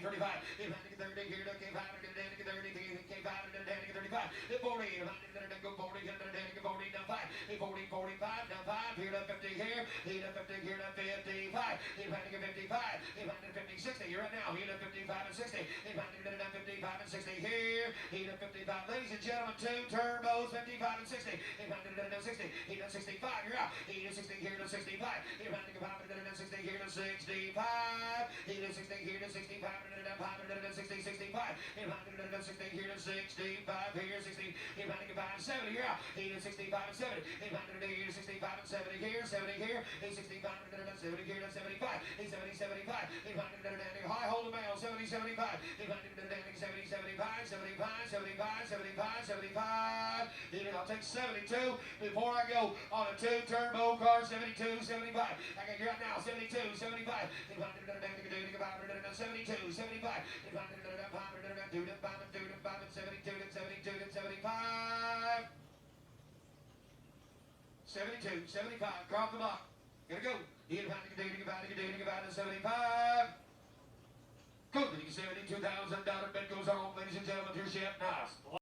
35, 30, here to K5, 30, K5, 35, 40, go 40, 40, down 5, 40, 45, down 5, here to 50, here to 50, here to 55, 55, 50, 60, you're right now, here to 55 and 60, 55 and 60, here to 55, ladies and gentlemen, two turbos, 55 and 60, 60, here to 65, you're out, here to 60, here to 65, here to 60, here to 65, here to 60, here to 65, 60, 65, here to 60, here to 65, here 60, here to 70, you're out, here to 65 and 70, here to 65 and 70, here 70, here, 65, 70, here to 75, 70, 75, high hold the mail, 70, 75, 70, 75, 75, 75, 75, 75, I'll take 72 before I go on a two turbo car, 72, 75, I can get right now, 72, 75, 72, 75, 72, 75, crop the block. Gotta go. 75. Go to the $72,000 bet goes on, ladies and gentlemen. Here's Chef Nice.